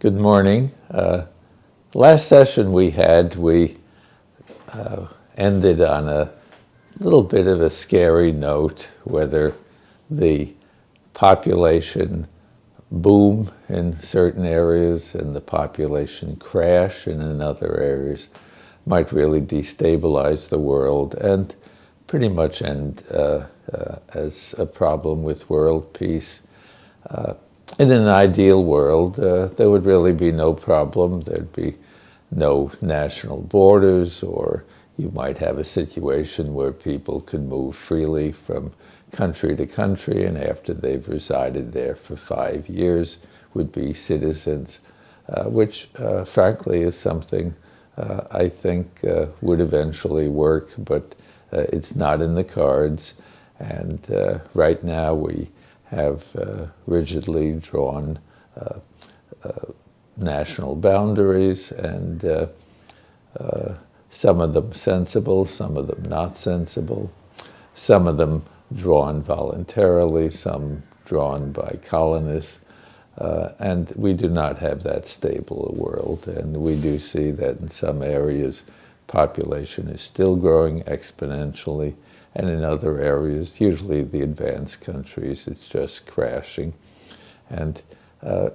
Good morning. Last session we ended on a little bit of a scary note, whether the population boom in certain areas and the population crash in other areas might really destabilize the world and pretty much end as a problem with world peace. In an ideal world, there would really be no problem. There'd be no national borders, or you might have a situation where people could move freely from country to country, and after they've resided there for 5 years, would be citizens, which frankly is something I think would eventually work, but it's not in the cards. And right now we have rigidly drawn national boundaries, and some of them sensible, some of them not sensible, some of them drawn voluntarily, some drawn by colonists, and we do not have that stable a world. And we do see that in some areas population is still growing exponentially, and in other areas, usually the advanced countries, it's just crashing. And the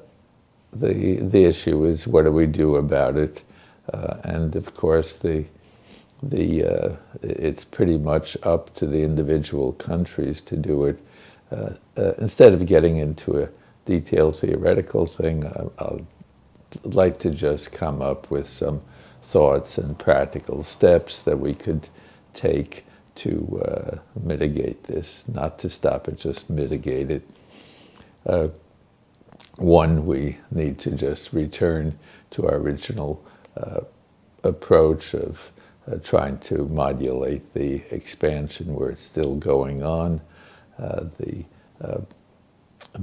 issue is, what do we do about it? And of course, it's pretty much up to the individual countries to do it. Instead of getting into a detailed theoretical thing, I'd like to just come up with some thoughts and practical steps that we could take to mitigate this, not to stop it, just mitigate it. One, we need to just return to our original approach of trying to modulate the expansion where it's still going on. The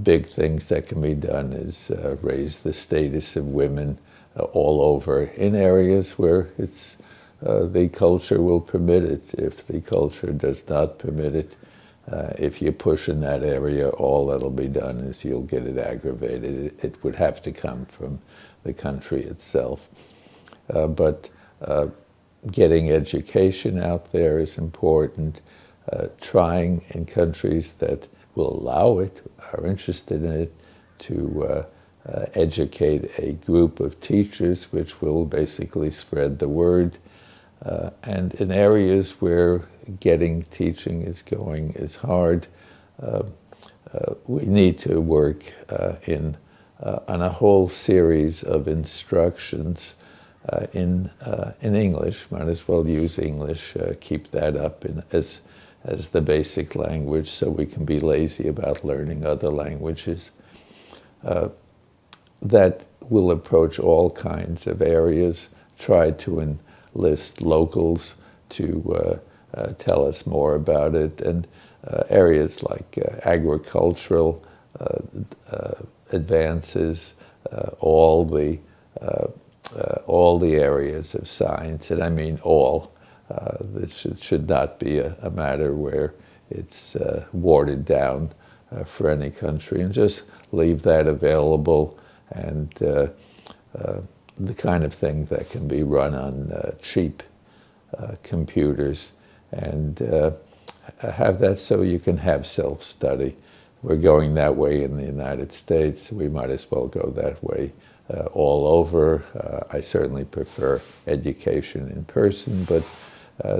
big things that can be done is raise the status of women all over in areas where it's the culture will permit it. If the culture does not permit it, if you push in that area, all that'll be done is you'll get it aggravated. It would have to come from the country itself. But getting education out there is important. Trying in countries that will allow it, are interested in it, to educate a group of teachers which will basically spread the word. And in areas where getting teaching is hard, we need to work on a whole series of instructions in English. Might as well use English, keep that up as the basic language, so we can be lazy about learning other languages. That will approach all kinds of areas, try to enlist locals to tell us more about it, and areas like agricultural advances, all the areas of science, and I mean all. This should not be a matter where it's watered down for any country, and just leave that available, and the kind of thing that can be run on cheap computers, and have that so you can have self-study. We're going that way in the United States. We might as well go that way all over. I certainly prefer education in person, but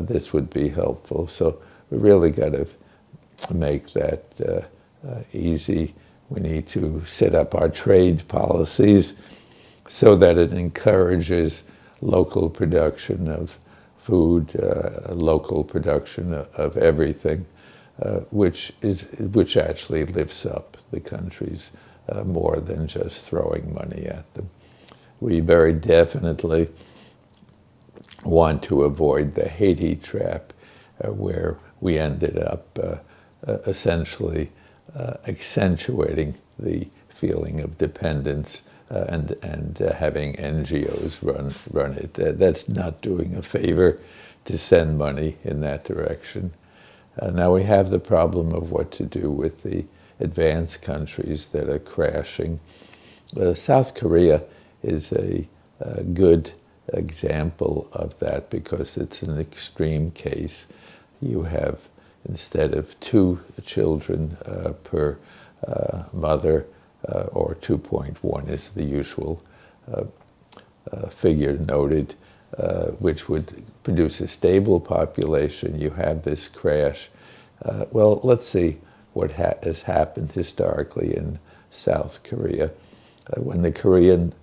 this would be helpful. So we really got to make that easy. We need to set up our trade policies so that it encourages local production of food, local production of everything, which actually lifts up the countries more than just throwing money at them. We very definitely want to avoid the Haiti trap, where we ended up essentially accentuating the feeling of dependence and having NGOs run it. That's not doing a favor to send money in that direction. Now we have the problem of what to do with the advanced countries that are crashing. South Korea is a good example of that, because it's an extreme case. You have, instead of 2 children per mother, or 2.1 is the usual figure noted, which would produce a stable population. You have this crash. Well, let's see what has happened historically in South Korea. When the Korean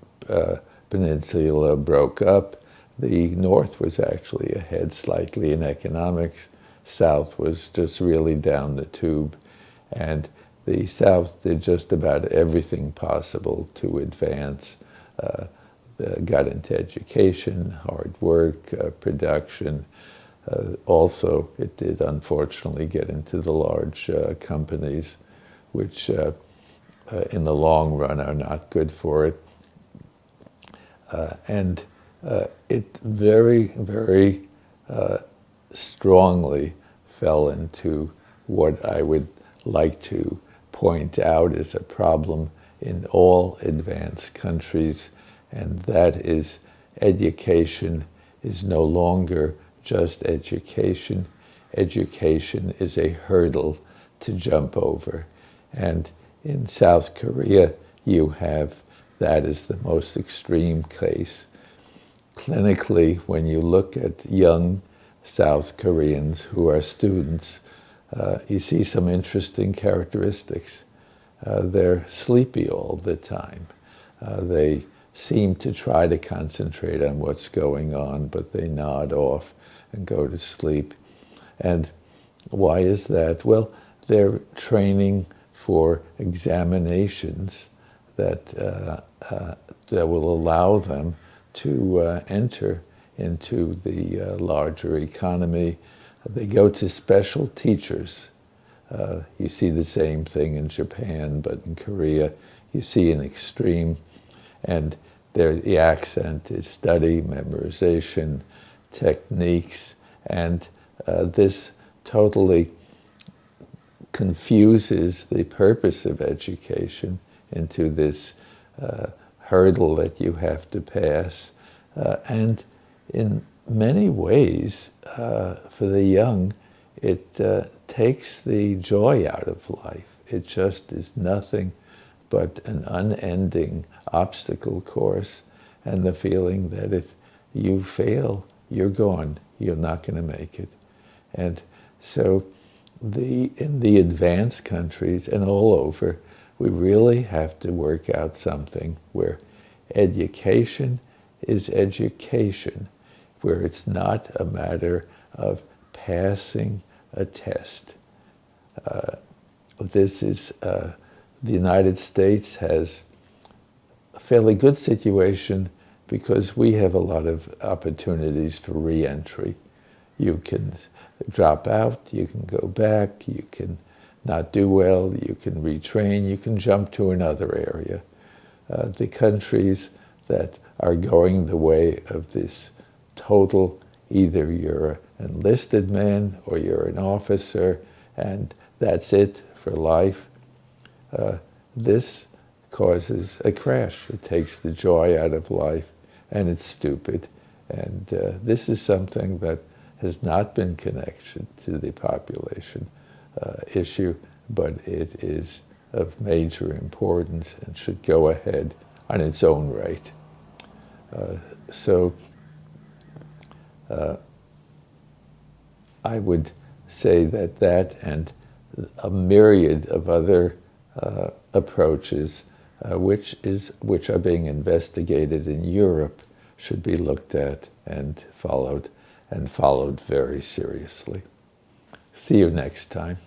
peninsula broke up, the North was actually ahead slightly in economics. South was just really down the tube. And the South did just about everything possible to advance. Got into education, hard work, production. Also, it did unfortunately get into the large companies, which in the long run are not good for it. And it very, very strongly fell into what I would like to point out as a problem in all advanced countries, and that is education is no longer just education. Education is a hurdle to jump over. And in South Korea, you have that as the most extreme case. Clinically, when you look at young South Koreans who are students, you see some interesting characteristics. They're sleepy all the time. They seem to try to concentrate on what's going on, but they nod off and go to sleep. And why is that? Well, they're training for examinations that will allow them to enter into the larger economy. They go to special teachers. You see the same thing in Japan, but in Korea you see an extreme. And the accent is study, memorization, techniques, and this totally confuses the purpose of education into this hurdle that you have to pass. And in many ways, for the young, it takes the joy out of life. It just is nothing but an unending obstacle course, and the feeling that if you fail, you're gone. You're not going to make it. And so in the advanced countries and all over, we really have to work out something where education is education, where it's not a matter of passing a test. The United States has a fairly good situation because we have a lot of opportunities for re-entry. You can drop out, you can go back, you can not do well, you can retrain, you can jump to another area. The countries that are going the way of this total, either you're an enlisted man or you're an officer and that's it for life, this causes a crash. It takes the joy out of life, and it's stupid. And this is something that has not been connected to the population issue, but it is of major importance and should go ahead on its own right. So I would say that and a myriad of other approaches which are being investigated in Europe should be looked at and followed very seriously. See you next time.